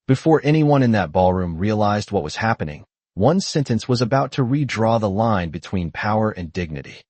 Before anyone in that ballroom realized what was happening, one sentence was about to redraw the line between power and dignity.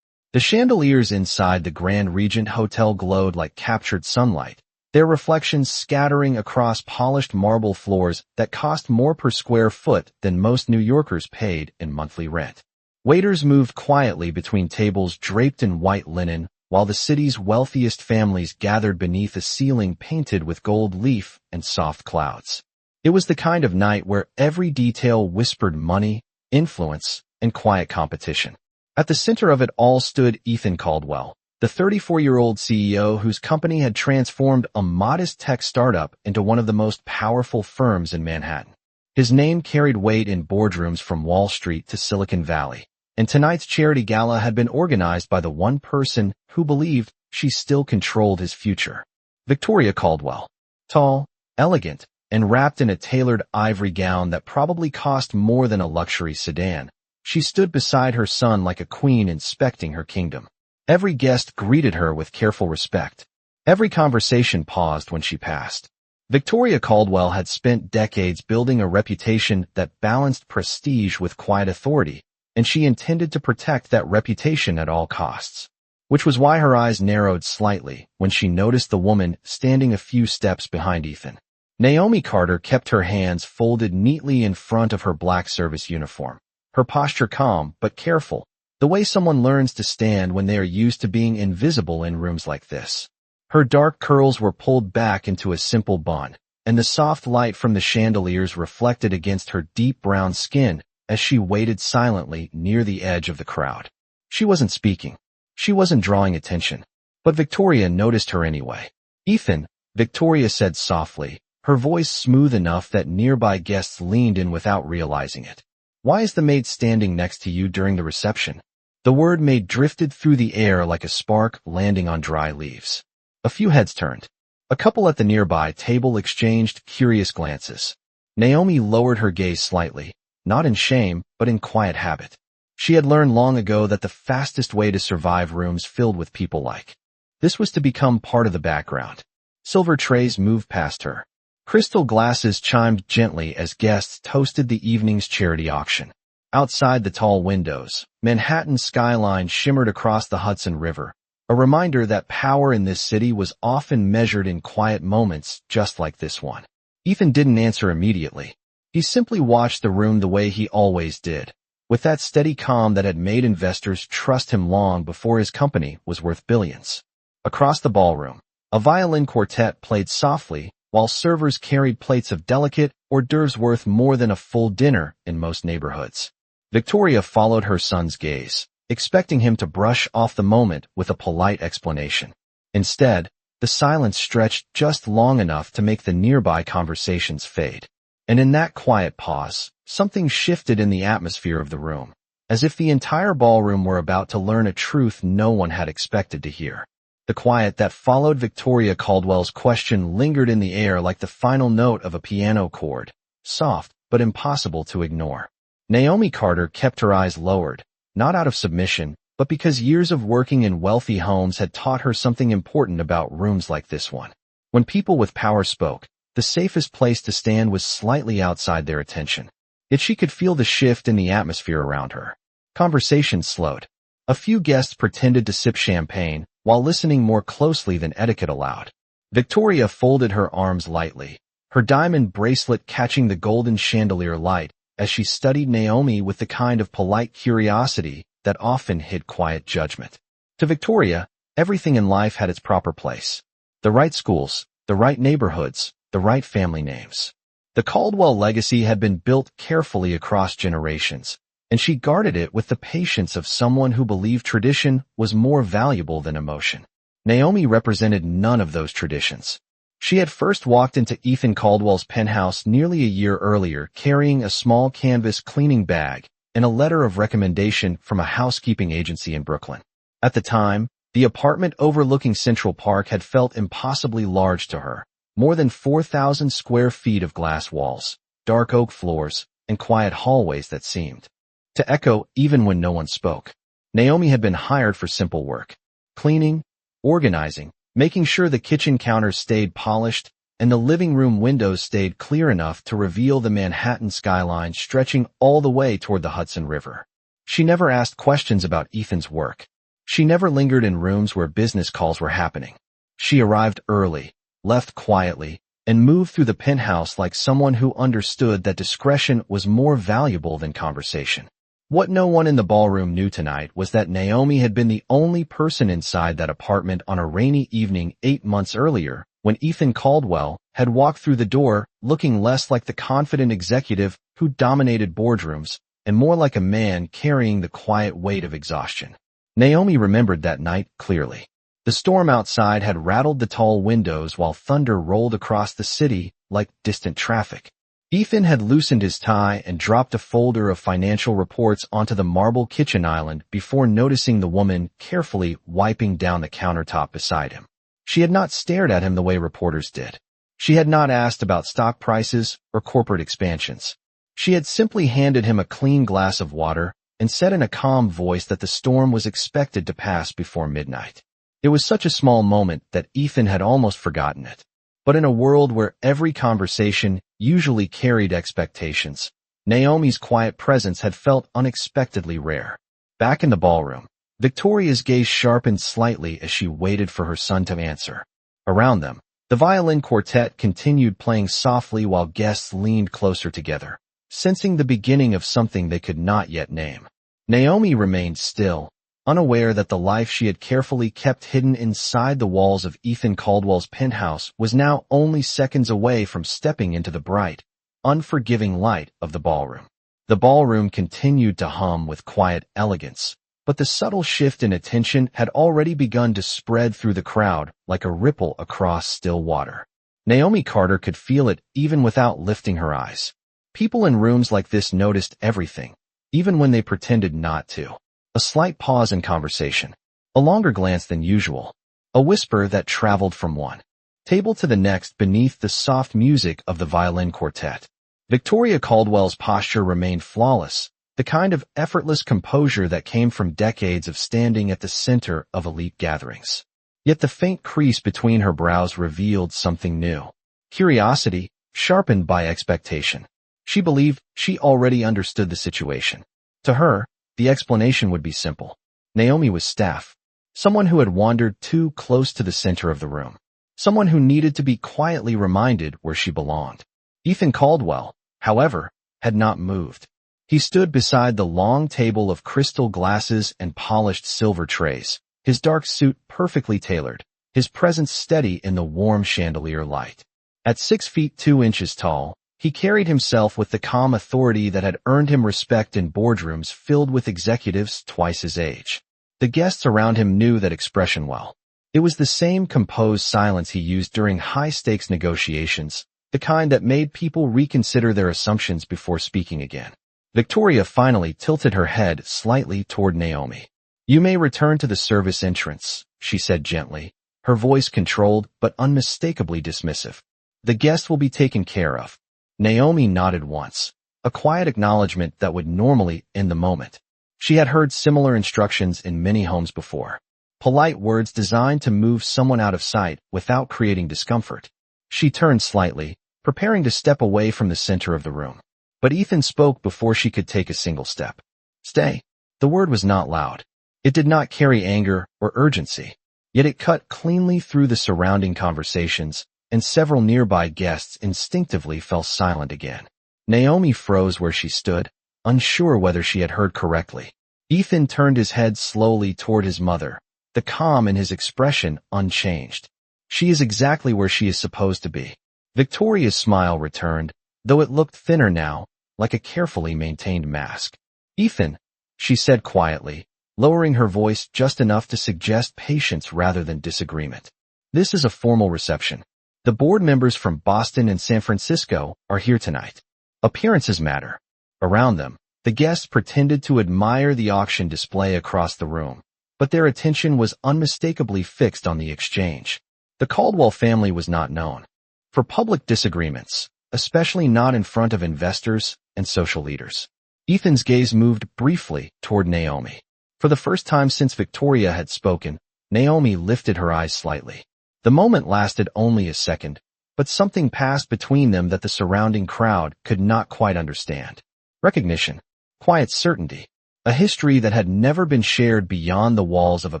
The chandeliers inside the Grand Regent Hotel glowed like captured sunlight, their reflections scattering across polished marble floors that cost more per square foot than most New Yorkers paid in monthly rent. Waiters moved quietly between tables draped in white linen, while the city's wealthiest families gathered beneath a ceiling painted with gold leaf and soft clouds. It was the kind of night where every detail whispered money, influence, and quiet competition. At the center of it all stood Ethan Caldwell, the 34-year-old CEO whose company had transformed a modest tech startup into one of the most powerful firms in Manhattan. His name carried weight in boardrooms from Wall Street to Silicon Valley, and tonight's charity gala had been organized by the one person who believed she still controlled his future. Victoria Caldwell. Tall, elegant, and wrapped in a tailored ivory gown that probably cost more than a luxury sedan, she stood beside her son like a queen inspecting her kingdom. Every guest greeted her with careful respect. Every conversation paused when she passed. Victoria Caldwell had spent decades building a reputation that balanced prestige with quiet authority, and she intended to protect that reputation at all costs. Which was why her eyes narrowed slightly when she noticed the woman standing a few steps behind Ethan. Naomi Carter kept her hands folded neatly in front of her black service uniform, her posture calm but careful, the way someone learns to stand when they are used to being invisible in rooms like this. Her dark curls were pulled back into a simple bun, and the soft light from the chandeliers reflected against her deep brown skin as she waited silently near the edge of the crowd. She wasn't speaking. She wasn't drawing attention. But Victoria noticed her anyway. "Ethan," Victoria said softly, her voice smooth enough that nearby guests leaned in without realizing it. "Why is the maid standing next to you during the reception?" The word maid drifted through the air like a spark landing on dry leaves. A few heads turned. A couple at the nearby table exchanged curious glances. Naomi lowered her gaze slightly, not in shame, but in quiet habit. She had learned long ago that the fastest way to survive rooms filled with people like this was to become part of the background. Silver trays moved past her. Crystal glasses chimed gently as guests toasted the evening's charity auction. Outside the tall windows, Manhattan's skyline shimmered across the Hudson River, a reminder that power in this city was often measured in quiet moments just like this one. Ethan didn't answer immediately. He simply watched the room the way he always did, with that steady calm that had made investors trust him long before his company was worth billions. Across the ballroom, a violin quartet played softly, while servers carried plates of delicate hors d'oeuvres worth more than a full dinner in most neighborhoods. Victoria followed her son's gaze, expecting him to brush off the moment with a polite explanation. Instead, the silence stretched just long enough to make the nearby conversations fade. And in that quiet pause, something shifted in the atmosphere of the room, as if the entire ballroom were about to learn a truth no one had expected to hear. The quiet that followed Victoria Caldwell's question lingered in the air like the final note of a piano chord, soft but impossible to ignore. Naomi Carter kept her eyes lowered, not out of submission, but because years of working in wealthy homes had taught her something important about rooms like this one. When people with power spoke, the safest place to stand was slightly outside their attention. Yet she could feel the shift in the atmosphere around her. Conversation slowed. A few guests pretended to sip champagne, while listening more closely than etiquette allowed. Victoria folded her arms lightly, her diamond bracelet catching the golden chandelier light as she studied Naomi with the kind of polite curiosity that often hid quiet judgment. To Victoria, everything in life had its proper place. The right schools, the right neighborhoods, the right family names. The Caldwell legacy had been built carefully across generations, and she guarded it with the patience of someone who believed tradition was more valuable than emotion. Naomi represented none of those traditions. She had first walked into Ethan Caldwell's penthouse nearly a year earlier carrying a small canvas cleaning bag and a letter of recommendation from a housekeeping agency in Brooklyn. At the time, the apartment overlooking Central Park had felt impossibly large to her, more than 4,000 square feet of glass walls, dark oak floors, and quiet hallways that seemed to echo even when no one spoke. Naomi had been hired for simple work: cleaning, organizing, making sure the kitchen counters stayed polished, and the living room windows stayed clear enough to reveal the Manhattan skyline stretching all the way toward the Hudson River. She never asked questions about Ethan's work. She never lingered in rooms where business calls were happening. She arrived early, left quietly, and moved through the penthouse like someone who understood that discretion was more valuable than conversation. What no one in the ballroom knew tonight was that Naomi had been the only person inside that apartment on a rainy evening 8 months earlier, when Ethan Caldwell had walked through the door looking less like the confident executive who dominated boardrooms and more like a man carrying the quiet weight of exhaustion. Naomi remembered that night clearly. The storm outside had rattled the tall windows while thunder rolled across the city like distant traffic. Ethan had loosened his tie and dropped a folder of financial reports onto the marble kitchen island before noticing the woman carefully wiping down the countertop beside him. She had not stared at him the way reporters did. She had not asked about stock prices or corporate expansions. She had simply handed him a clean glass of water and said in a calm voice that the storm was expected to pass before midnight. It was such a small moment that Ethan had almost forgotten it. But in a world where every conversation usually carried expectations, Naomi's quiet presence had felt unexpectedly rare. Back in the ballroom, Victoria's gaze sharpened slightly as she waited for her son to answer. Around them, the violin quartet continued playing softly while guests leaned closer together, sensing the beginning of something they could not yet name. Naomi remained still, unaware that the life she had carefully kept hidden inside the walls of Ethan Caldwell's penthouse was now only seconds away from stepping into the bright, unforgiving light of the ballroom. The ballroom continued to hum with quiet elegance, but the subtle shift in attention had already begun to spread through the crowd like a ripple across still water. Naomi Carter could feel it even without lifting her eyes. People in rooms like this noticed everything, even when they pretended not to. A slight pause in conversation, a longer glance than usual, a whisper that traveled from one table to the next beneath the soft music of the violin quartet. Victoria Caldwell's posture remained flawless, the kind of effortless composure that came from decades of standing at the center of elite gatherings. Yet the faint crease between her brows revealed something new. Curiosity, sharpened by expectation. She believed she already understood the situation. To her, the explanation would be simple. Naomi was staff, someone who had wandered too close to the center of the room, someone who needed to be quietly reminded where she belonged. Ethan Caldwell, however, had not moved. He stood beside the long table of crystal glasses and polished silver trays, his dark suit perfectly tailored, his presence steady in the warm chandelier light. At 6 feet 2 inches tall, he carried himself with the calm authority that had earned him respect in boardrooms filled with executives twice his age. The guests around him knew that expression well. It was the same composed silence he used during high-stakes negotiations, the kind that made people reconsider their assumptions before speaking again. Victoria finally tilted her head slightly toward Naomi. "You may return to the service entrance," she said gently, her voice controlled but unmistakably dismissive. "The guest will be taken care of." Naomi nodded once, a quiet acknowledgement that would normally end the moment. She had heard similar instructions in many homes before. Polite words designed to move someone out of sight without creating discomfort. She turned slightly, preparing to step away from the center of the room. But Ethan spoke before she could take a single step. "Stay." The word was not loud. It did not carry anger or urgency. Yet it cut cleanly through the surrounding conversations, and several nearby guests instinctively fell silent again. Naomi froze where she stood, unsure whether she had heard correctly. Ethan turned his head slowly toward his mother, the calm in his expression unchanged. "She is exactly where she is supposed to be." Victoria's smile returned, though it looked thinner now, like a carefully maintained mask. "Ethan," she said quietly, lowering her voice just enough to suggest patience rather than disagreement. "This is a formal reception. The board members from Boston and San Francisco are here tonight. Appearances matter." Around them, the guests pretended to admire the auction display across the room, but their attention was unmistakably fixed on the exchange. The Caldwell family was not known for public disagreements, especially not in front of investors and social leaders. Ethan's gaze moved briefly toward Naomi. For the first time since Victoria had spoken, Naomi lifted her eyes slightly. The moment lasted only a second, but something passed between them that the surrounding crowd could not quite understand. Recognition, quiet certainty, a history that had never been shared beyond the walls of a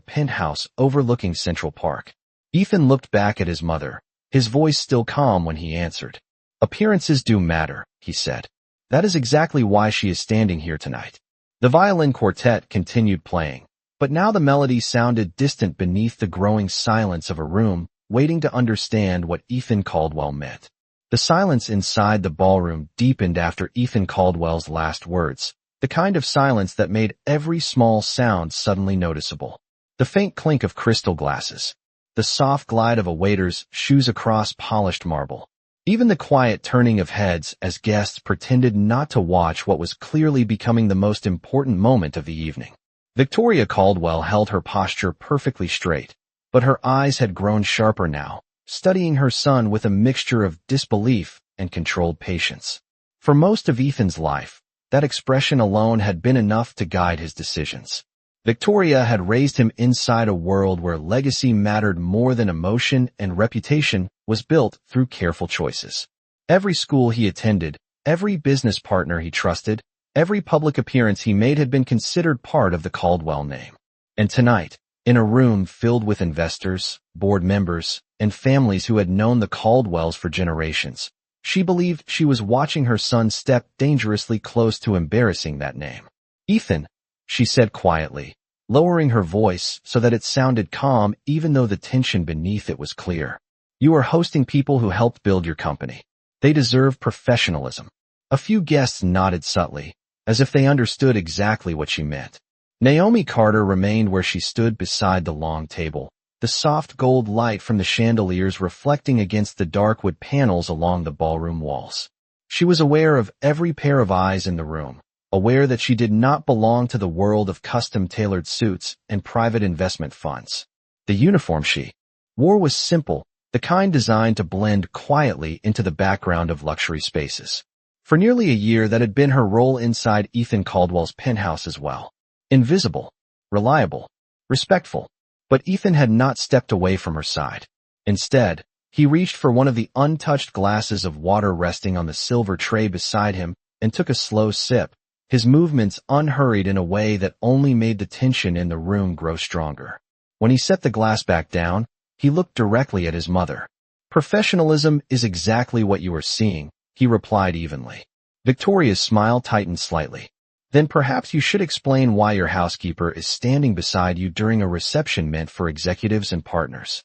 penthouse overlooking Central Park. Ethan looked back at his mother, his voice still calm when he answered. Appearances do matter, he said. That is exactly why she is standing here tonight. The violin quartet continued playing, but now the melody sounded distant beneath the growing silence of a room waiting to understand what Ethan Caldwell meant. The silence inside the ballroom deepened after Ethan Caldwell's last words, the kind of silence that made every small sound suddenly noticeable. The faint clink of crystal glasses, the soft glide of a waiter's shoes across polished marble. Even the quiet turning of heads as guests pretended not to watch what was clearly becoming the most important moment of the evening. Victoria Caldwell held her posture perfectly straight, but her eyes had grown sharper now, studying her son with a mixture of disbelief and controlled patience. For most of Ethan's life, that expression alone had been enough to guide his decisions. Victoria had raised him inside a world where legacy mattered more than emotion, and reputation was built through careful choices. Every school he attended, every business partner he trusted, every public appearance he made had been considered part of the Caldwell name. And tonight, in a room filled with investors, board members, and families who had known the Caldwells for generations, she believed she was watching her son step dangerously close to embarrassing that name. Ethan, she said quietly, lowering her voice so that it sounded calm even though the tension beneath it was clear. You are hosting people who helped build your company. They deserve professionalism. A few guests nodded subtly, as if they understood exactly what she meant. Naomi Carter remained where she stood beside the long table, the soft gold light from the chandeliers reflecting against the dark wood panels along the ballroom walls. She was aware of every pair of eyes in the room, aware that she did not belong to the world of custom-tailored suits and private investment funds. The uniform she wore was simple, the kind designed to blend quietly into the background of luxury spaces. For nearly a year that had been her role inside Ethan Caldwell's penthouse as well. Invisible, reliable, respectful. But Ethan had not stepped away from her side. Instead, he reached for one of the untouched glasses of water resting on the silver tray beside him and took a slow sip, his movements unhurried in a way that only made the tension in the room grow stronger. When he set the glass back down, he looked directly at his mother. Professionalism is exactly what you are seeing, he replied evenly. Victoria's smile tightened slightly. Then perhaps you should explain why your housekeeper is standing beside you during a reception meant for executives and partners.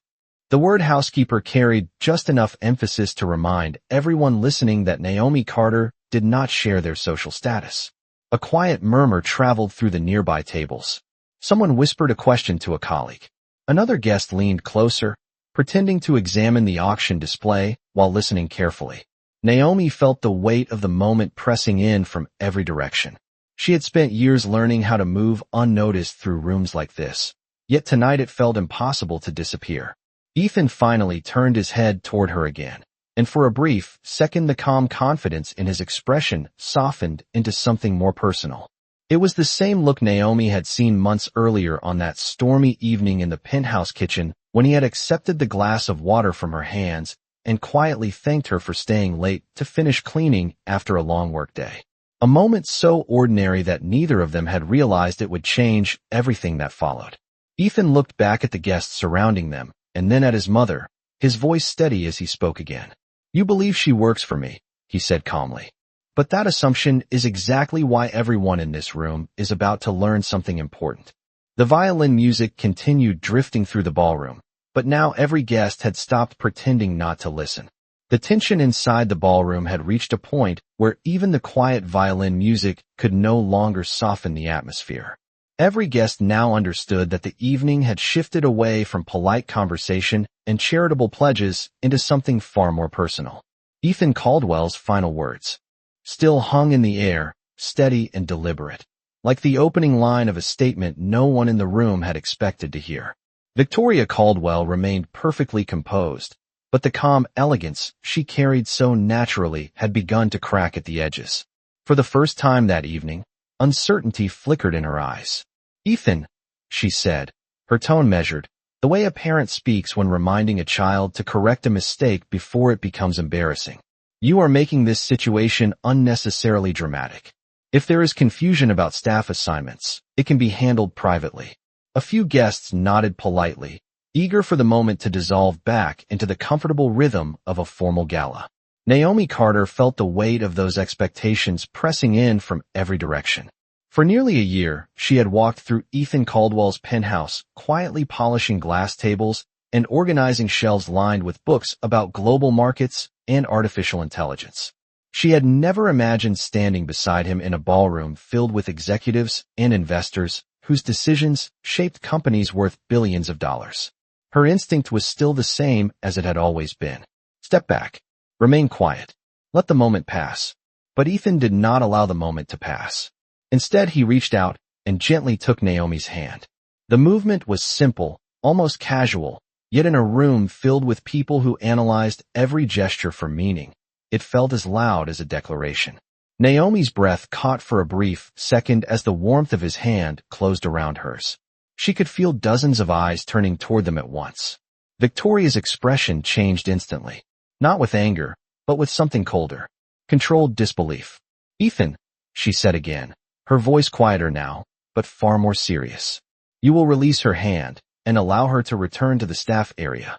The word housekeeper carried just enough emphasis to remind everyone listening that Naomi Carter did not share their social status. A quiet murmur traveled through the nearby tables. Someone whispered a question to a colleague. Another guest leaned closer, pretending to examine the auction display while listening carefully. Naomi felt the weight of the moment pressing in from every direction. She had spent years learning how to move unnoticed through rooms like this, yet tonight it felt impossible to disappear. Ethan finally turned his head toward her again, and for a brief second the calm confidence in his expression softened into something more personal. It was the same look Naomi had seen months earlier on that stormy evening in the penthouse kitchen when he had accepted the glass of water from her hands and quietly thanked her for staying late to finish cleaning after a long workday. A moment so ordinary that neither of them had realized it would change everything that followed. Ethan looked back at the guests surrounding them, and then at his mother, his voice steady as he spoke again. You believe she works for me, he said calmly. But that assumption is exactly why everyone in this room is about to learn something important. The violin music continued drifting through the ballroom, but now every guest had stopped pretending not to listen. The tension inside the ballroom had reached a point where even the quiet violin music could no longer soften the atmosphere. Every guest now understood that the evening had shifted away from polite conversation and charitable pledges into something far more personal. Ethan Caldwell's final words still hung in the air, steady and deliberate, like the opening line of a statement no one in the room had expected to hear. Victoria Caldwell remained perfectly composed, but the calm elegance she carried so naturally had begun to crack at the edges. For the first time that evening, uncertainty flickered in her eyes. Ethan, she said, her tone measured, The way a parent speaks when reminding a child to correct a mistake before it becomes embarrassing. You are making this situation unnecessarily dramatic. If there is confusion about staff assignments, it can be handled privately. A few guests nodded politely, eager for the moment to dissolve back into the comfortable rhythm of a formal gala. Naomi Carter felt the weight of those expectations pressing in from every direction. For nearly a year, she had walked through Ethan Caldwell's penthouse, quietly polishing glass tables and organizing shelves lined with books about global markets and artificial intelligence. She had never imagined standing beside him in a ballroom filled with executives and investors whose decisions shaped companies worth billions of dollars. Her instinct was still the same as it had always been. Step back. Remain quiet. Let the moment pass. But Ethan did not allow the moment to pass. Instead, he reached out and gently took Naomi's hand. The movement was simple, almost casual, yet in a room filled with people who analyzed every gesture for meaning, it felt as loud as a declaration. Naomi's breath caught for a brief second as the warmth of his hand closed around hers. She could feel dozens of eyes turning toward them at once. Victoria's expression changed instantly, not with anger, but with something colder, controlled disbelief. "Ethan," she said again, her voice quieter now, but far more serious. "You will release her hand and allow her to return to the staff area."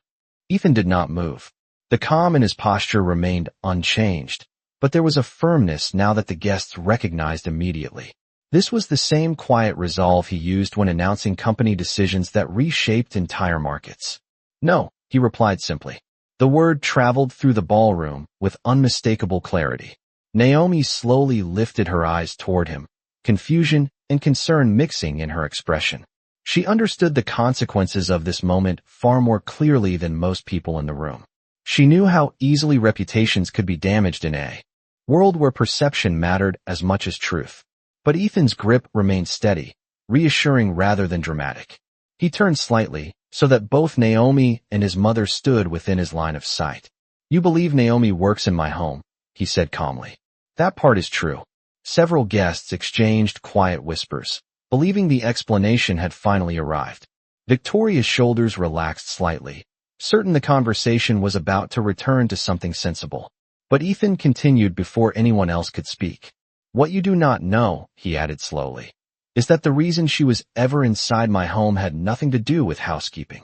Ethan did not move. The calm in his posture remained unchanged, but there was a firmness now that the guests recognized immediately. This was the same quiet resolve he used when announcing company decisions that reshaped entire markets. "No," he replied simply. The word traveled through the ballroom with unmistakable clarity. Naomi slowly lifted her eyes toward him, confusion and concern mixing in her expression. She understood the consequences of this moment far more clearly than most people in the room. She knew how easily reputations could be damaged in a world where perception mattered as much as truth. But Ethan's grip remained steady, reassuring rather than dramatic. He turned slightly, so that both Naomi and his mother stood within his line of sight. "You believe Naomi works in my home," he said calmly. "That part is true." Several guests exchanged quiet whispers, believing the explanation had finally arrived. Victoria's shoulders relaxed slightly, certain the conversation was about to return to something sensible. But Ethan continued before anyone else could speak. "What you do not know," he added slowly, "is that the reason she was ever inside my home had nothing to do with housekeeping."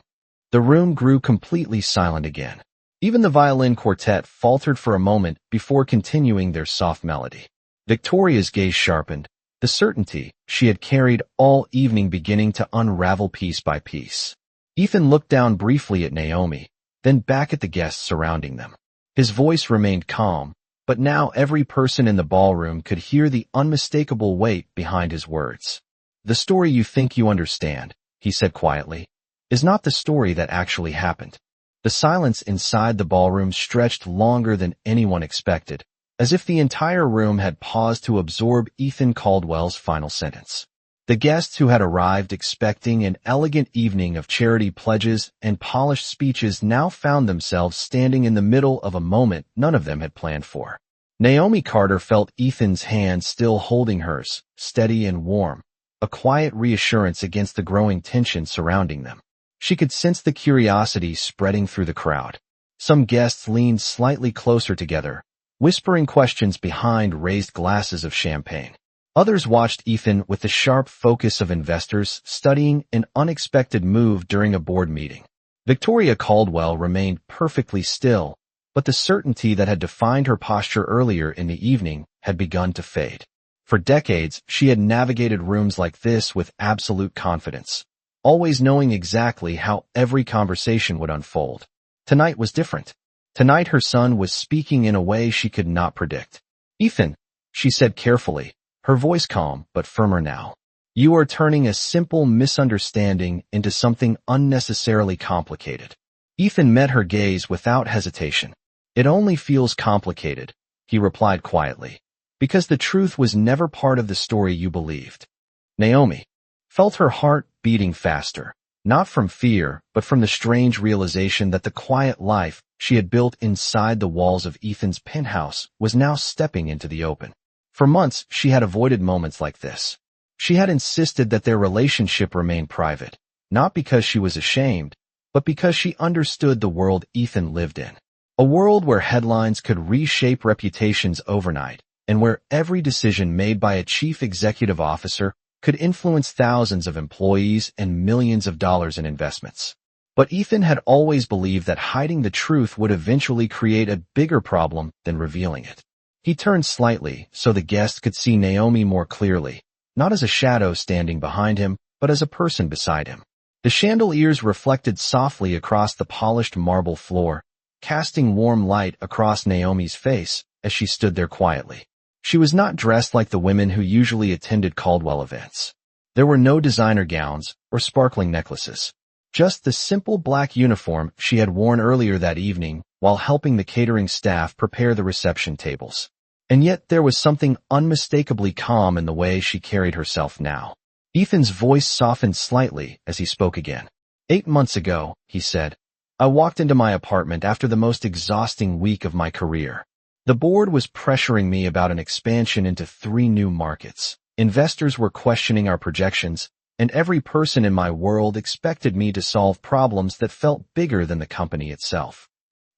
The room grew completely silent again. Even the violin quartet faltered for a moment before continuing their soft melody. Victoria's gaze sharpened, the certainty she had carried all evening beginning to unravel piece by piece. Ethan looked down briefly at Naomi, then back at the guests surrounding them. His voice remained calm, but now every person in the ballroom could hear the unmistakable weight behind his words. "The story you think you understand," he said quietly, "is not the story that actually happened." The silence inside the ballroom stretched longer than anyone expected, as if the entire room had paused to absorb Ethan Caldwell's final sentence. The guests who had arrived expecting an elegant evening of charity pledges and polished speeches now found themselves standing in the middle of a moment none of them had planned for. Naomi Carter felt Ethan's hand still holding hers, steady and warm, a quiet reassurance against the growing tension surrounding them. She could sense the curiosity spreading through the crowd. Some guests leaned slightly closer together, whispering questions behind raised glasses of champagne. Others watched Ethan with the sharp focus of investors studying an unexpected move during a board meeting. Victoria Caldwell remained perfectly still, but the certainty that had defined her posture earlier in the evening had begun to fade. For decades, she had navigated rooms like this with absolute confidence, always knowing exactly how every conversation would unfold. Tonight was different. Tonight her son was speaking in a way she could not predict. "Ethan," she said carefully, her voice calm but firmer now, "you are turning a simple misunderstanding into something unnecessarily complicated." Ethan met her gaze without hesitation. "It only feels complicated," he replied quietly, "because the truth was never part of the story you believed." Naomi felt her heart beating faster, not from fear, but from the strange realization that the quiet life she had built inside the walls of Ethan's penthouse was now stepping into the open. For months, she had avoided moments like this. She had insisted that their relationship remain private, not because she was ashamed, but because she understood the world Ethan lived in. A world where headlines could reshape reputations overnight, and where every decision made by a chief executive officer could influence thousands of employees and millions of dollars in investments. But Ethan had always believed that hiding the truth would eventually create a bigger problem than revealing it. He turned slightly so the guests could see Naomi more clearly, not as a shadow standing behind him, but as a person beside him. The chandeliers reflected softly across the polished marble floor, casting warm light across Naomi's face as she stood there quietly. She was not dressed like the women who usually attended Caldwell events. There were no designer gowns or sparkling necklaces. Just the simple black uniform she had worn earlier that evening while helping the catering staff prepare the reception tables. And yet there was something unmistakably calm in the way she carried herself now. Ethan's voice softened slightly as he spoke again. 8 months ago, he said, I walked into my apartment after the most exhausting week of my career. The board was pressuring me about an expansion into 3 new markets. Investors were questioning our projections, and every person in my world expected me to solve problems that felt bigger than the company itself.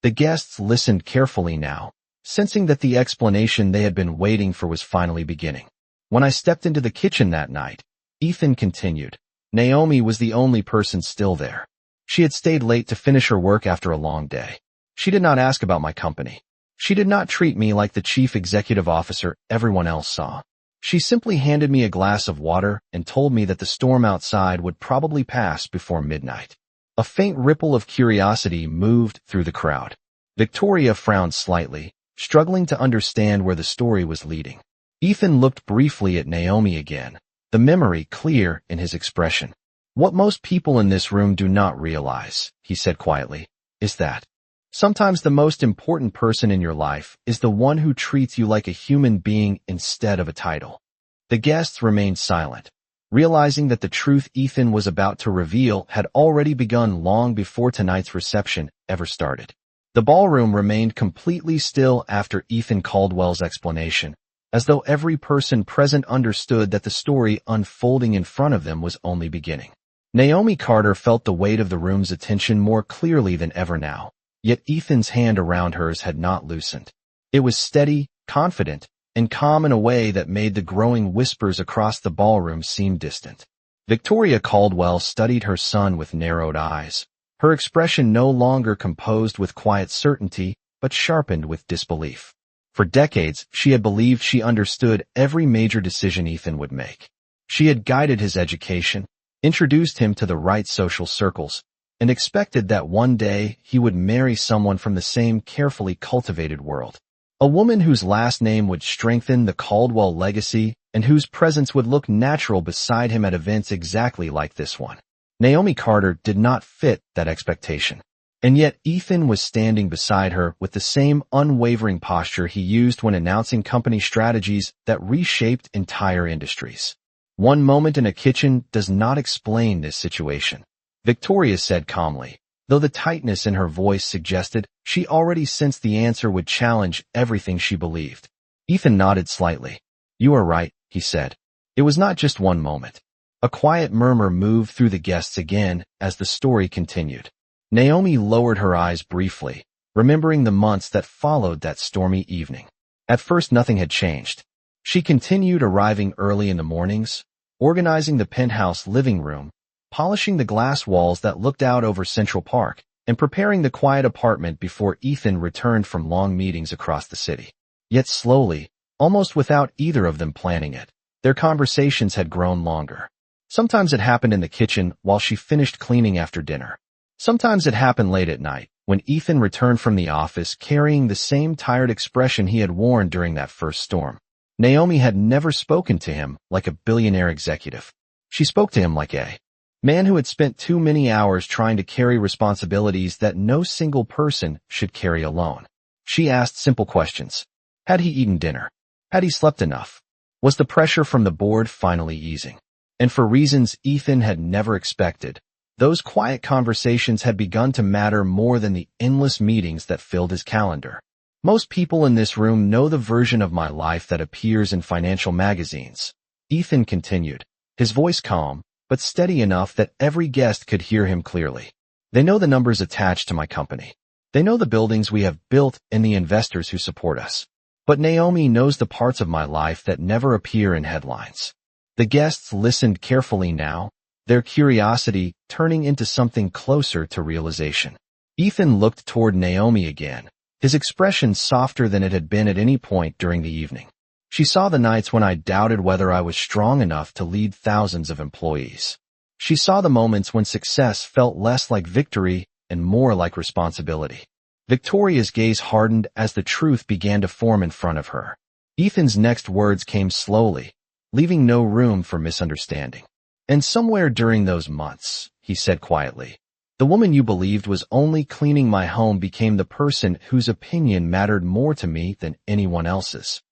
The guests listened carefully now, sensing that the explanation they had been waiting for was finally beginning. When I stepped into the kitchen that night, Ethan continued, Naomi was the only person still there. She had stayed late to finish her work after a long day. She did not ask about my company. She did not treat me like the chief executive officer everyone else saw. She simply handed me a glass of water and told me that the storm outside would probably pass before midnight. A faint ripple of curiosity moved through the crowd. Victoria frowned slightly, struggling to understand where the story was leading. Ethan looked briefly at Naomi again, the memory clear in his expression. What most people in this room do not realize, he said quietly, is that sometimes the most important person in your life is the one who treats you like a human being instead of a title. The guests remained silent, realizing that the truth Ethan was about to reveal had already begun long before tonight's reception ever started. The ballroom remained completely still after Ethan Caldwell's explanation, as though every person present understood that the story unfolding in front of them was only beginning. Naomi Carter felt the weight of the room's attention more clearly than ever now. Yet Ethan's hand around hers had not loosened. It was steady, confident, and calm in a way that made the growing whispers across the ballroom seem distant. Victoria Caldwell studied her son with narrowed eyes, her expression no longer composed with quiet certainty, but sharpened with disbelief. For decades, she had believed she understood every major decision Ethan would make. She had guided his education, introduced him to the right social circles, and expected that one day he would marry someone from the same carefully cultivated world. A woman whose last name would strengthen the Caldwell legacy and whose presence would look natural beside him at events exactly like this one. Naomi Carter did not fit that expectation. And yet Ethan was standing beside her with the same unwavering posture he used when announcing company strategies that reshaped entire industries. One moment in a kitchen does not explain this situation, Victoria said calmly, though the tightness in her voice suggested she already sensed the answer would challenge everything she believed. Ethan nodded slightly. You are right, he said. It was not just one moment. A quiet murmur moved through the guests again as the story continued. Naomi lowered her eyes briefly, remembering the months that followed that stormy evening. At first nothing had changed. She continued arriving early in the mornings, organizing the penthouse living room, polishing the glass walls that looked out over Central Park, and preparing the quiet apartment before Ethan returned from long meetings across the city. Yet slowly, almost without either of them planning it, their conversations had grown longer. Sometimes it happened in the kitchen while she finished cleaning after dinner. Sometimes it happened late at night, when Ethan returned from the office carrying the same tired expression he had worn during that first storm. Naomi had never spoken to him like a billionaire executive. She spoke to him like a man who had spent too many hours trying to carry responsibilities that no single person should carry alone. She asked simple questions. Had he eaten dinner? Had he slept enough? Was the pressure from the board finally easing? And for reasons Ethan had never expected, those quiet conversations had begun to matter more than the endless meetings that filled his calendar. Most people in this room know the version of my life that appears in financial magazines, Ethan continued, his voice calm, but steady enough that every guest could hear him clearly. They know the numbers attached to my company. They know the buildings we have built and the investors who support us. But Naomi knows the parts of my life that never appear in headlines. The guests listened carefully now, their curiosity turning into something closer to realization. Ethan looked toward Naomi again, his expression softer than it had been at any point during the evening. She saw the nights when I doubted whether I was strong enough to lead thousands of employees. She saw the moments when success felt less like victory and more like responsibility. Victoria's gaze hardened as the truth began to form in front of her. Ethan's next words came slowly, leaving no room for misunderstanding. And somewhere during those months, he said quietly, the woman you believed was only cleaning my home became the person whose opinion mattered more to me than anyone else's.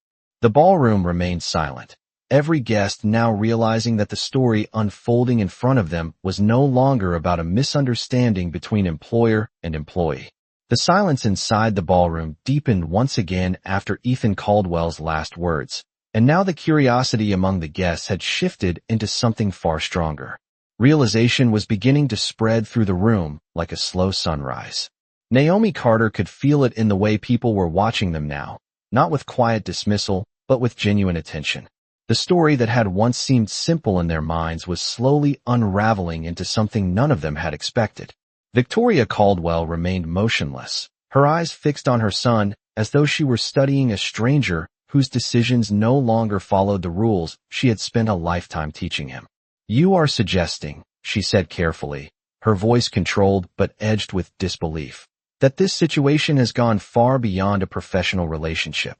The ballroom remained silent, every guest now realizing that the story unfolding in front of them was no longer about a misunderstanding between employer and employee. The silence inside the ballroom deepened once again after Ethan Caldwell's last words, and now the curiosity among the guests had shifted into something far stronger. Realization was beginning to spread through the room like a slow sunrise. Naomi Carter could feel it in the way people were watching them now, not with quiet dismissal, but with genuine attention. The story that had once seemed simple in their minds was slowly unraveling into something none of them had expected. Victoria Caldwell remained motionless, her eyes fixed on her son as though she were studying a stranger whose decisions no longer followed the rules she had spent a lifetime teaching him. You are suggesting, she said carefully, her voice controlled but edged with disbelief, that this situation has gone far beyond a professional relationship.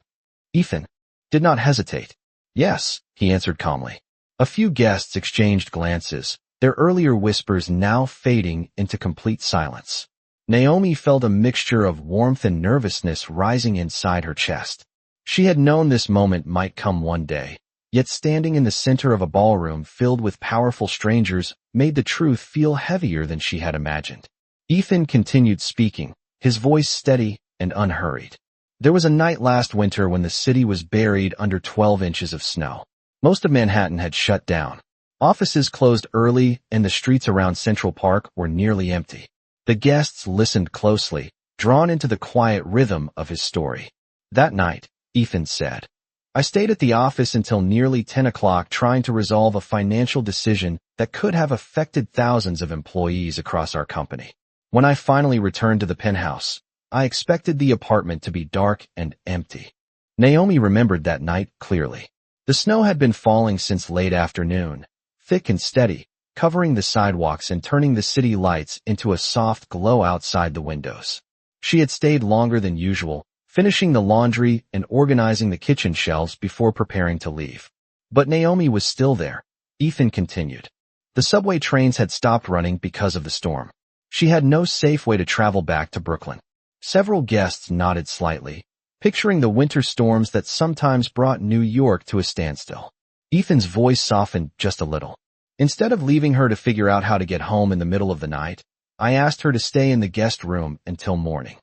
Ethan did not hesitate. Yes, he answered calmly. A few guests exchanged glances, their earlier whispers now fading into complete silence. Naomi felt a mixture of warmth and nervousness rising inside her chest. She had known this moment might come one day, yet standing in the center of a ballroom filled with powerful strangers made the truth feel heavier than she had imagined. Ethan continued speaking, his voice steady and unhurried. There was a night last winter when the city was buried under 12 inches of snow. Most of Manhattan had shut down. Offices closed early and the streets around Central Park were nearly empty. The guests listened closely, drawn into the quiet rhythm of his story. That night, Ethan said, I stayed at the office until nearly 10 o'clock trying to resolve a financial decision that could have affected thousands of employees across our company. When I finally returned to the penthouse, I expected the apartment to be dark and empty. Naomi remembered that night clearly. The snow had been falling since late afternoon, thick and steady, covering the sidewalks and turning the city lights into a soft glow outside the windows. She had stayed longer than usual, finishing the laundry and organizing the kitchen shelves before preparing to leave. But Naomi was still there. Ethan continued. The subway trains had stopped running because of the storm. She had no safe way to travel back to Brooklyn. Several guests nodded slightly, picturing the winter storms that sometimes brought New York to a standstill. Ethan's voice softened just a little. Instead of leaving her to figure out how to get home in the middle of the night, I asked her to stay in the guest room until morning.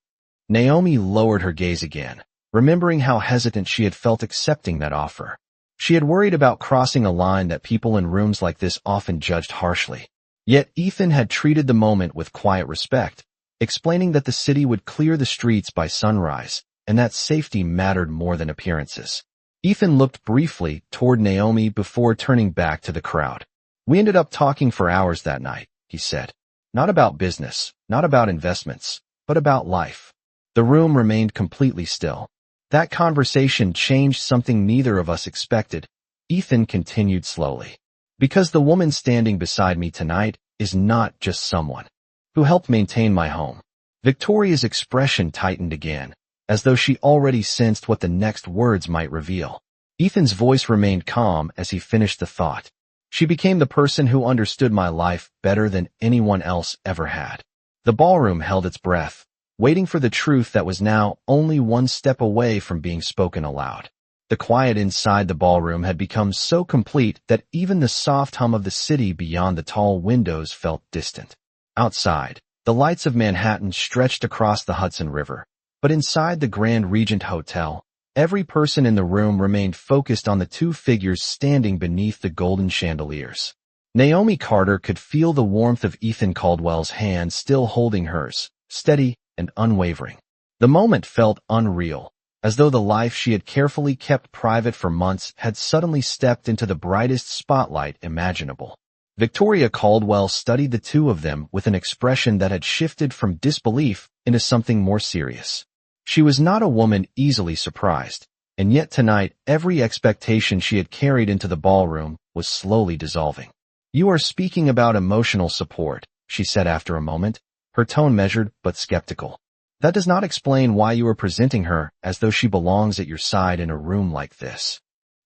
Naomi lowered her gaze again, remembering how hesitant she had felt accepting that offer. She had worried about crossing a line that people in rooms like this often judged harshly. Yet Ethan had treated the moment with quiet respect, explaining that the city would clear the streets by sunrise, and that safety mattered more than appearances. Ethan looked briefly toward Naomi before turning back to the crowd. We ended up talking for hours that night, he said. Not about business, not about investments, but about life. The room remained completely still. That conversation changed something neither of us expected. Ethan continued slowly. Because the woman standing beside me tonight is not just someone who helped maintain my home. Victoria's expression tightened again, as though she already sensed what the next words might reveal. Ethan's voice remained calm as he finished the thought. She became the person who understood my life better than anyone else ever had. The ballroom held its breath, waiting for the truth that was now only one step away from being spoken aloud. The quiet inside the ballroom had become so complete that even the soft hum of the city beyond the tall windows felt distant. Outside, the lights of Manhattan stretched across the Hudson River, but inside the Grand Regent Hotel, every person in the room remained focused on the two figures standing beneath the golden chandeliers. Naomi Carter could feel the warmth of Ethan Caldwell's hand still holding hers, steady and unwavering. The moment felt unreal, as though the life she had carefully kept private for months had suddenly stepped into the brightest spotlight imaginable. Victoria Caldwell studied the two of them with an expression that had shifted from disbelief into something more serious. She was not a woman easily surprised, and yet tonight every expectation she had carried into the ballroom was slowly dissolving. "You are speaking about emotional support," she said after a moment, her tone measured but skeptical. "That does not explain why you are presenting her as though she belongs at your side in a room like this."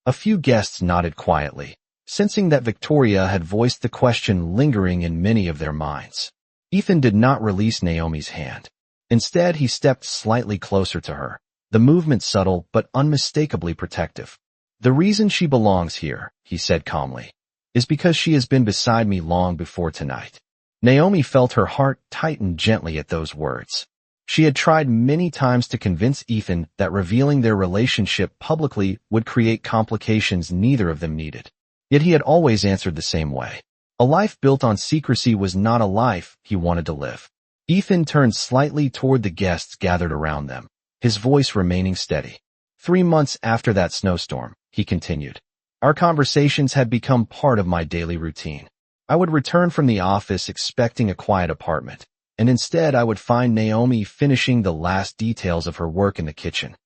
A few guests nodded quietly, sensing that Victoria had voiced the question lingering in many of their minds. Ethan did not release Naomi's hand. Instead, he stepped slightly closer to her, the movement subtle but unmistakably protective. "The reason she belongs here," he said calmly, "is because she has been beside me long before tonight." Naomi felt her heart tighten gently at those words. She had tried many times to convince Ethan that revealing their relationship publicly would create complications neither of them needed. Yet he had always answered the same way. A life built on secrecy was not a life he wanted to live. Ethan turned slightly toward the guests gathered around them, his voice remaining steady. 3 months after that snowstorm, he continued, our conversations had become part of my daily routine. I would return from the office expecting a quiet apartment, and instead I would find Naomi finishing the last details of her work in the kitchen.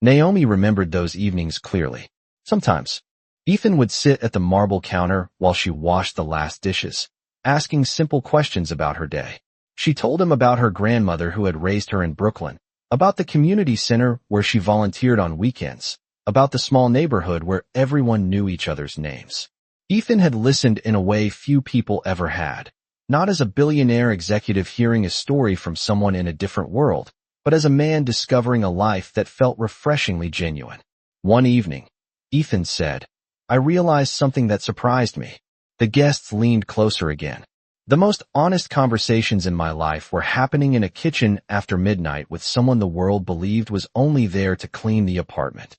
Naomi remembered those evenings clearly. Sometimes, Ethan would sit at the marble counter while she washed the last dishes, asking simple questions about her day. She told him about her grandmother who had raised her in Brooklyn, about the community center where she volunteered on weekends, about the small neighborhood where everyone knew each other's names. Ethan had listened in a way few people ever had, not as a billionaire executive hearing a story from someone in a different world, but as a man discovering a life that felt refreshingly genuine. One evening, Ethan said, I realized something that surprised me. The guests leaned closer again. The most honest conversations in my life were happening in a kitchen after midnight with someone the world believed was only there to clean the apartment.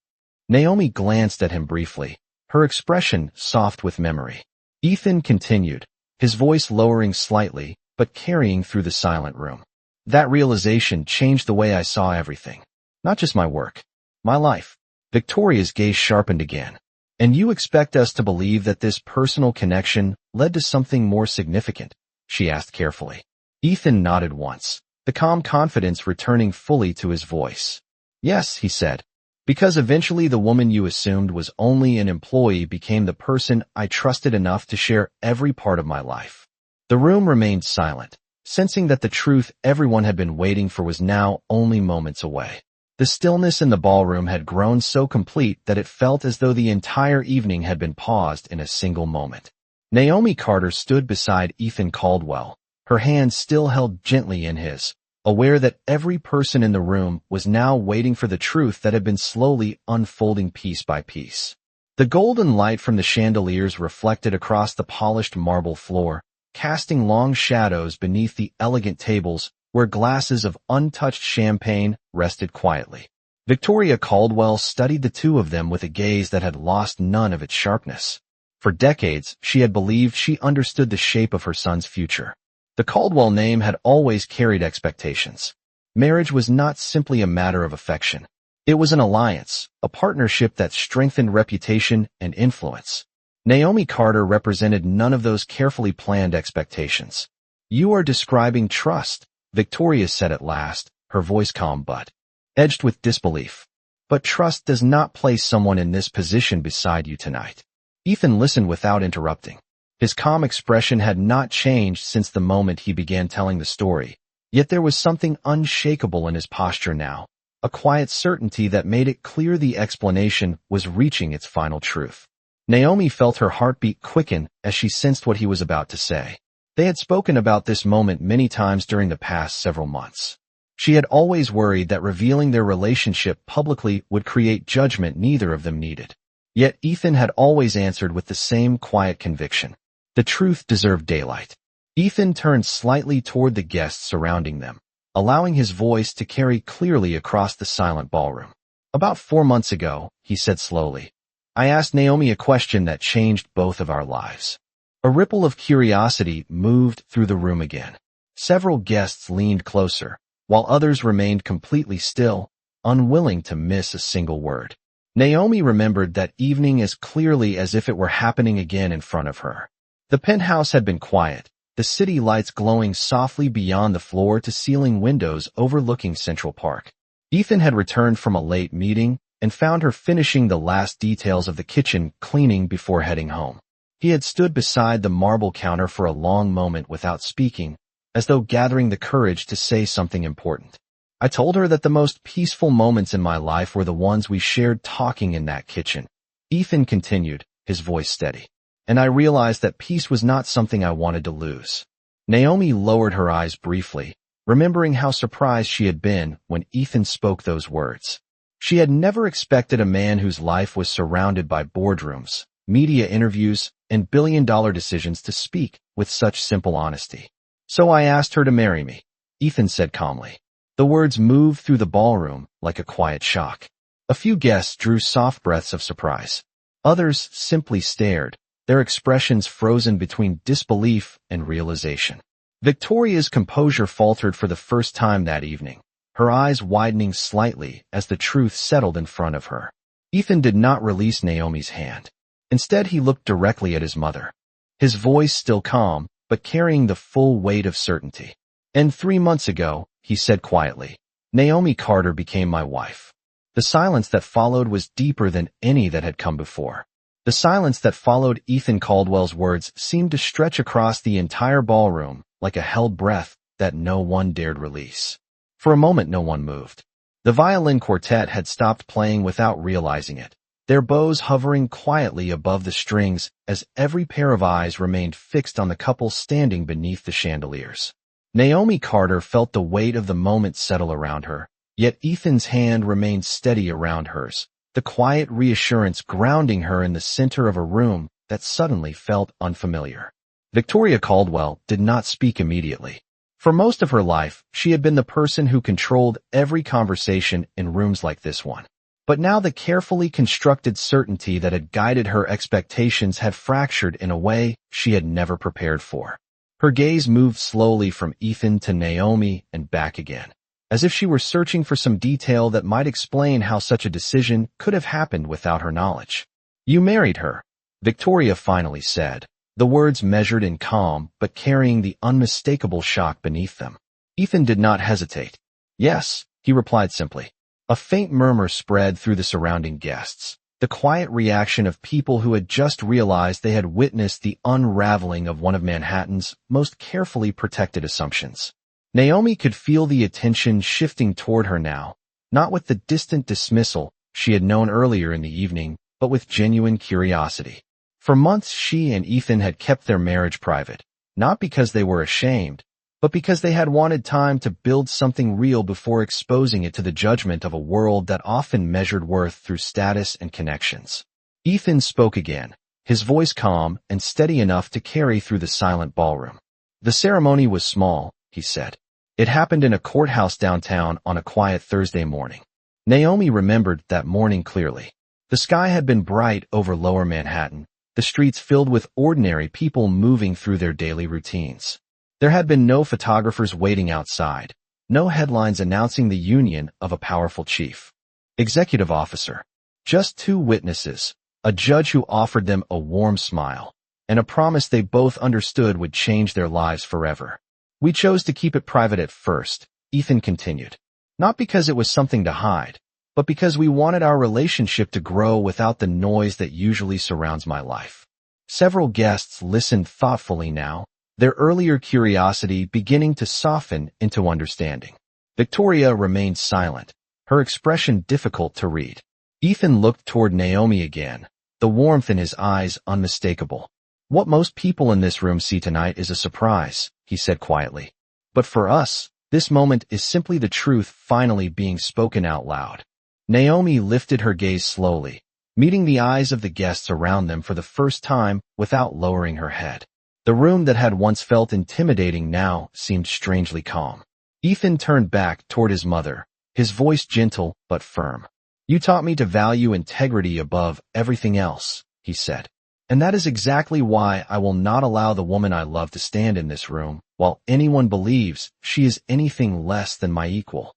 Naomi glanced at him briefly, her expression soft with memory. Ethan continued, his voice lowering slightly, but carrying through the silent room. That realization changed the way I saw everything. Not just my work, my life. Victoria's gaze sharpened again. And you expect us to believe that this personal connection led to something more significant? She asked carefully. Ethan nodded once, the calm confidence returning fully to his voice. Yes, he said. Because eventually the woman you assumed was only an employee became the person I trusted enough to share every part of my life. The room remained silent, sensing that the truth everyone had been waiting for was now only moments away. The stillness in the ballroom had grown so complete that it felt as though the entire evening had been paused in a single moment. Naomi Carter stood beside Ethan Caldwell, her hand still held gently in his, aware that every person in the room was now waiting for the truth that had been slowly unfolding piece by piece. The golden light from the chandeliers reflected across the polished marble floor, casting long shadows beneath the elegant tables where glasses of untouched champagne rested quietly. Victoria Caldwell studied the two of them with a gaze that had lost none of its sharpness. For decades, she had believed she understood the shape of her son's future. The Caldwell name had always carried expectations. Marriage was not simply a matter of affection. It was an alliance, a partnership that strengthened reputation and influence. Naomi Carter represented none of those carefully planned expectations. You are describing trust, Victoria said at last, her voice calm but edged with disbelief. But trust does not place someone in this position beside you tonight. Ethan listened without interrupting. His calm expression had not changed since the moment he began telling the story, yet there was something unshakable in his posture now, a quiet certainty that made it clear the explanation was reaching its final truth. Naomi felt her heartbeat quicken as she sensed what he was about to say. They had spoken about this moment many times during the past several months. She had always worried that revealing their relationship publicly would create judgment neither of them needed. Yet Ethan had always answered with the same quiet conviction. The truth deserved daylight. Ethan turned slightly toward the guests surrounding them, allowing his voice to carry clearly across the silent ballroom. About 4 months ago, he said slowly, I asked Naomi a question that changed both of our lives. A ripple of curiosity moved through the room again. Several guests leaned closer, while others remained completely still, unwilling to miss a single word. Naomi remembered that evening as clearly as if it were happening again in front of her. The penthouse had been quiet, the city lights glowing softly beyond the floor-to-ceiling windows overlooking Central Park. Ethan had returned from a late meeting and found her finishing the last details of the kitchen cleaning before heading home. He had stood beside the marble counter for a long moment without speaking, as though gathering the courage to say something important. I told her that the most peaceful moments in my life were the ones we shared talking in that kitchen. Ethan continued, his voice steady. And I realized that peace was not something I wanted to lose. Naomi lowered her eyes briefly, remembering how surprised she had been when Ethan spoke those words. She had never expected a man whose life was surrounded by boardrooms, media interviews, and billion-dollar decisions to speak with such simple honesty. So I asked her to marry me, Ethan said calmly. The words moved through the ballroom like a quiet shock. A few guests drew soft breaths of surprise. Others simply stared, their expressions frozen between disbelief and realization. Victoria's composure faltered for the first time that evening, her eyes widening slightly as the truth settled in front of her. Ethan did not release Naomi's hand. Instead, he looked directly at his mother, his voice still calm, but carrying the full weight of certainty. And 3 months ago, he said quietly, Naomi Carter became my wife. The silence that followed was deeper than any that had come before. The silence that followed Ethan Caldwell's words seemed to stretch across the entire ballroom like a held breath that no one dared release. For a moment, no one moved. The violin quartet had stopped playing without realizing it, their bows hovering quietly above the strings as every pair of eyes remained fixed on the couple standing beneath the chandeliers. Naomi Carter felt the weight of the moment settle around her, yet Ethan's hand remained steady around hers, the quiet reassurance grounding her in the center of a room that suddenly felt unfamiliar. Victoria Caldwell did not speak immediately. For most of her life, she had been the person who controlled every conversation in rooms like this one. But now the carefully constructed certainty that had guided her expectations had fractured in a way she had never prepared for. Her gaze moved slowly from Ethan to Naomi and back again, as if she were searching for some detail that might explain how such a decision could have happened without her knowledge. You married her, Victoria finally said, the words measured in calm but carrying the unmistakable shock beneath them. Ethan did not hesitate. Yes, he replied simply. A faint murmur spread through the surrounding guests, the quiet reaction of people who had just realized they had witnessed the unraveling of one of Manhattan's most carefully protected assumptions. Naomi could feel the attention shifting toward her now, not with the distant dismissal she had known earlier in the evening, but with genuine curiosity. For months she and Ethan had kept their marriage private, not because they were ashamed, but because they had wanted time to build something real before exposing it to the judgment of a world that often measured worth through status and connections. Ethan spoke again, his voice calm and steady enough to carry through the silent ballroom. The ceremony was small, he said. It happened in a courthouse downtown on a quiet Thursday morning. Naomi remembered that morning clearly. The sky had been bright over Lower Manhattan, the streets filled with ordinary people moving through their daily routines. There had been no photographers waiting outside, no headlines announcing the union of a powerful chief executive officer. Just 2 witnesses, a judge who offered them a warm smile, and a promise they both understood would change their lives forever. We chose to keep it private at first, Ethan continued. Not because it was something to hide, but because we wanted our relationship to grow without the noise that usually surrounds my life. Several guests listened thoughtfully now, their earlier curiosity beginning to soften into understanding. Victoria remained silent, her expression difficult to read. Ethan looked toward Naomi again, the warmth in his eyes unmistakable. What most people in this room see tonight is a surprise, he said quietly. But for us, this moment is simply the truth finally being spoken out loud. Naomi lifted her gaze slowly, meeting the eyes of the guests around them for the first time without lowering her head. The room that had once felt intimidating now seemed strangely calm. Ethan turned back toward his mother, his voice gentle but firm. You taught me to value integrity above everything else, he said. And that is exactly why I will not allow the woman I love to stand in this room, while anyone believes she is anything less than my equal.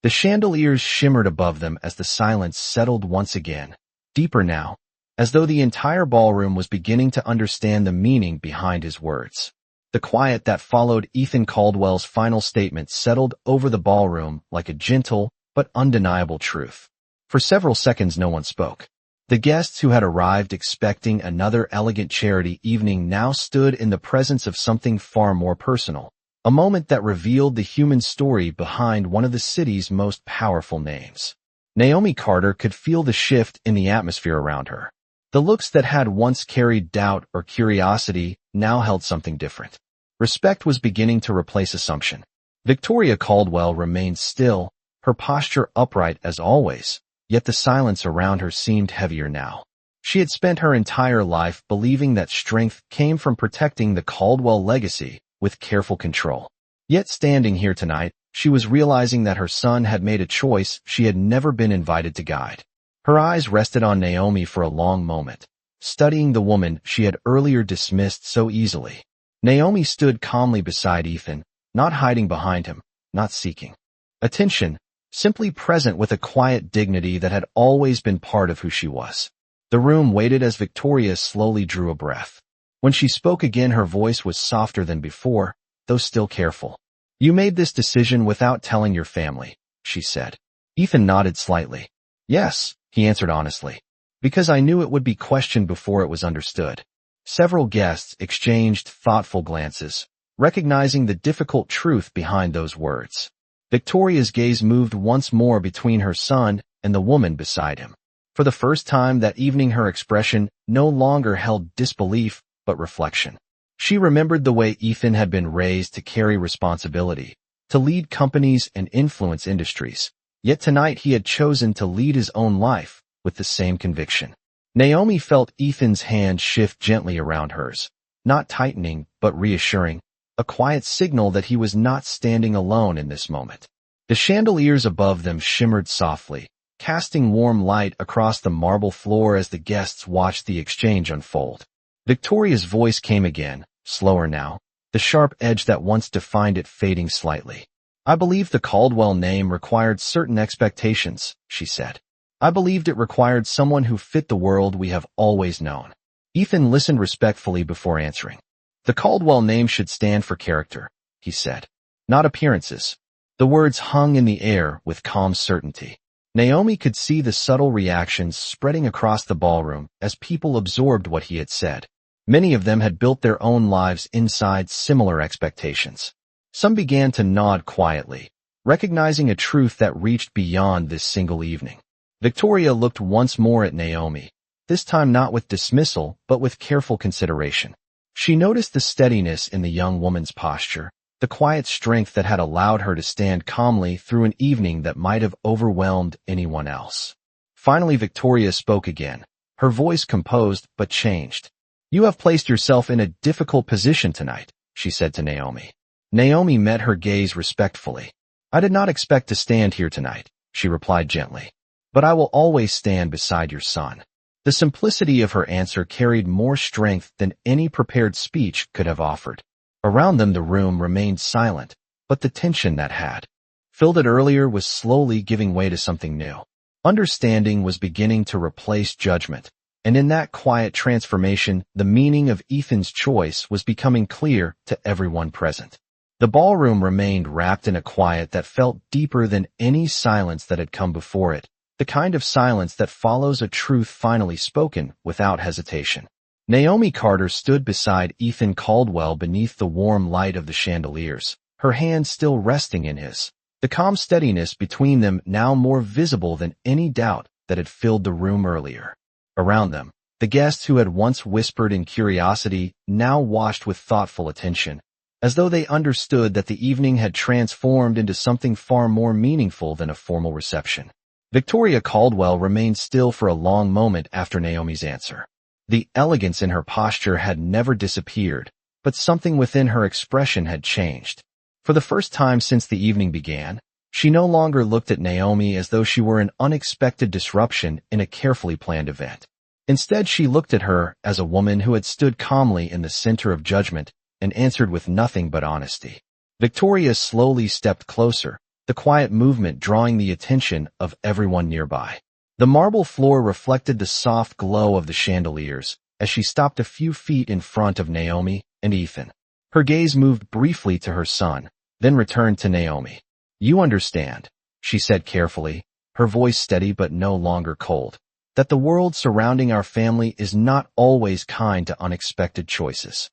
The chandeliers shimmered above them as the silence settled once again, deeper now, as though the entire ballroom was beginning to understand the meaning behind his words. The quiet that followed Ethan Caldwell's final statement settled over the ballroom like a gentle but undeniable truth. For several seconds no one spoke. The guests who had arrived expecting another elegant charity evening now stood in the presence of something far more personal, a moment that revealed the human story behind one of the city's most powerful names. Naomi Carter could feel the shift in the atmosphere around her. The looks that had once carried doubt or curiosity now held something different. Respect was beginning to replace assumption. Victoria Caldwell remained still, her posture upright as always, yet the silence around her seemed heavier now. She had spent her entire life believing that strength came from protecting the Caldwell legacy with careful control. Yet standing here tonight, she was realizing that her son had made a choice she had never been invited to guide. Her eyes rested on Naomi for a long moment, studying the woman she had earlier dismissed so easily. Naomi stood calmly beside Ethan, not hiding behind him, not seeking attention, simply present with a quiet dignity that had always been part of who she was. The room waited as Victoria slowly drew a breath. When she spoke again, her voice was softer than before, though still careful. "You made this decision without telling your family," she said. Ethan nodded slightly. "Yes," he answered honestly, "because I knew it would be questioned before it was understood." Several guests exchanged thoughtful glances, recognizing the difficult truth behind those words. Victoria's gaze moved once more between her son and the woman beside him. For the first time that evening, her expression no longer held disbelief but reflection. She remembered the way Ethan had been raised to carry responsibility, to lead companies and influence industries. Yet tonight he had chosen to lead his own life with the same conviction. Naomi felt Ethan's hand shift gently around hers, not tightening but reassuring, a quiet signal that he was not standing alone in this moment. The chandeliers above them shimmered softly, casting warm light across the marble floor as the guests watched the exchange unfold. Victoria's voice came again, slower now, the sharp edge that once defined it fading slightly. "I believe the Caldwell name required certain expectations," she said. "I believed it required someone who fit the world we have always known." Ethan listened respectfully before answering. "The Caldwell name should stand for character," he said, "not appearances." The words hung in the air with calm certainty. Naomi could see the subtle reactions spreading across the ballroom as people absorbed what he had said. Many of them had built their own lives inside similar expectations. Some began to nod quietly, recognizing a truth that reached beyond this single evening. Victoria looked once more at Naomi, this time not with dismissal but with careful consideration. She noticed the steadiness in the young woman's posture, the quiet strength that had allowed her to stand calmly through an evening that might have overwhelmed anyone else. Finally Victoria spoke again, her voice composed but changed. "You have placed yourself in a difficult position tonight," she said to Naomi. Naomi met her gaze respectfully. "I did not expect to stand here tonight," she replied gently. "But I will always stand beside your son." The simplicity of her answer carried more strength than any prepared speech could have offered. Around them the room remained silent, but the tension that had filled it earlier was slowly giving way to something new. Understanding was beginning to replace judgment, and in that quiet transformation, the meaning of Ethan's choice was becoming clear to everyone present. The ballroom remained wrapped in a quiet that felt deeper than any silence that had come before it, the kind of silence that follows a truth finally spoken without hesitation. Naomi Carter stood beside Ethan Caldwell beneath the warm light of the chandeliers, her hand still resting in his, the calm steadiness between them now more visible than any doubt that had filled the room earlier. Around them, the guests who had once whispered in curiosity now watched with thoughtful attention, as though they understood that the evening had transformed into something far more meaningful than a formal reception. Victoria Caldwell remained still for a long moment after Naomi's answer. The elegance in her posture had never disappeared, but something within her expression had changed. For the first time since the evening began, she no longer looked at Naomi as though she were an unexpected disruption in a carefully planned event. Instead, she looked at her as a woman who had stood calmly in the center of judgment and answered with nothing but honesty. Victoria slowly stepped closer, the quiet movement drawing the attention of everyone nearby. The marble floor reflected the soft glow of the chandeliers as she stopped a few feet in front of Naomi and Ethan. Her gaze moved briefly to her son, then returned to Naomi. "You understand," she said carefully, her voice steady but no longer cold, "that the world surrounding our family is not always kind to unexpected choices."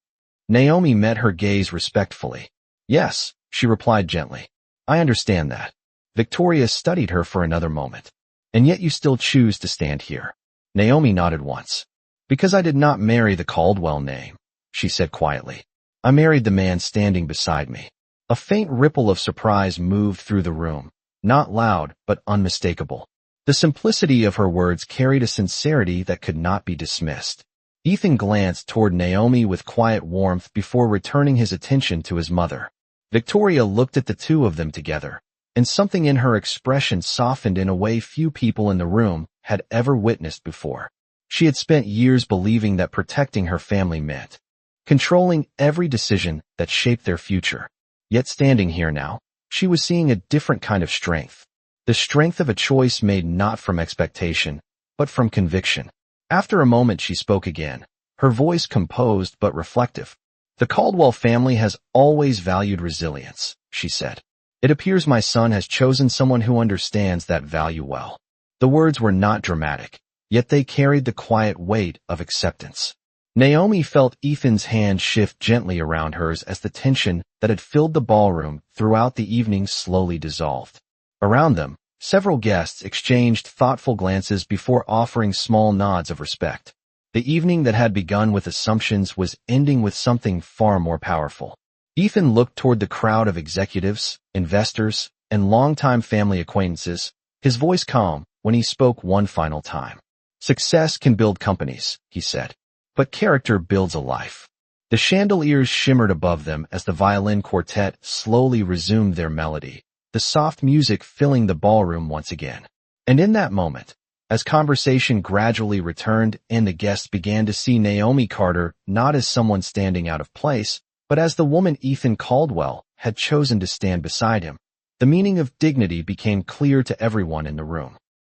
Naomi met her gaze respectfully. "Yes," she replied gently. "I understand that." Victoria studied her for another moment. "And yet you still choose to stand here." Naomi nodded once. "Because I did not marry the Caldwell name," she said quietly. "I married the man standing beside me." A faint ripple of surprise moved through the room, not loud but unmistakable. The simplicity of her words carried a sincerity that could not be dismissed. Ethan glanced toward Naomi with quiet warmth before returning his attention to his mother. Victoria looked at the two of them together, and something in her expression softened in a way few people in the room had ever witnessed before. She had spent years believing that protecting her family meant controlling every decision that shaped their future. Yet standing here now, she was seeing a different kind of strength. The strength of a choice made not from expectation, but from conviction. After a moment she spoke again, her voice composed but reflective. "The Caldwell family has always valued resilience," she said. "It appears my son has chosen someone who understands that value well." The words were not dramatic, yet they carried the quiet weight of acceptance. Naomi felt Ethan's hand shift gently around hers as the tension that had filled the ballroom throughout the evening slowly dissolved. Around them, several guests exchanged thoughtful glances before offering small nods of respect. The evening that had begun with assumptions was ending with something far more powerful. Ethan looked toward the crowd of executives, investors, and longtime family acquaintances, his voice calm when he spoke one final time. "Success can build companies," he said, "but character builds a life." The chandeliers shimmered above them as the violin quartet slowly resumed their melody, the soft music filling the ballroom once again. And in that moment, as conversation gradually returned and the guests began to see Naomi Carter not as someone standing out of place, but as the woman Ethan Caldwell had chosen to stand beside him, the meaning of dignity became clear to everyone in the room.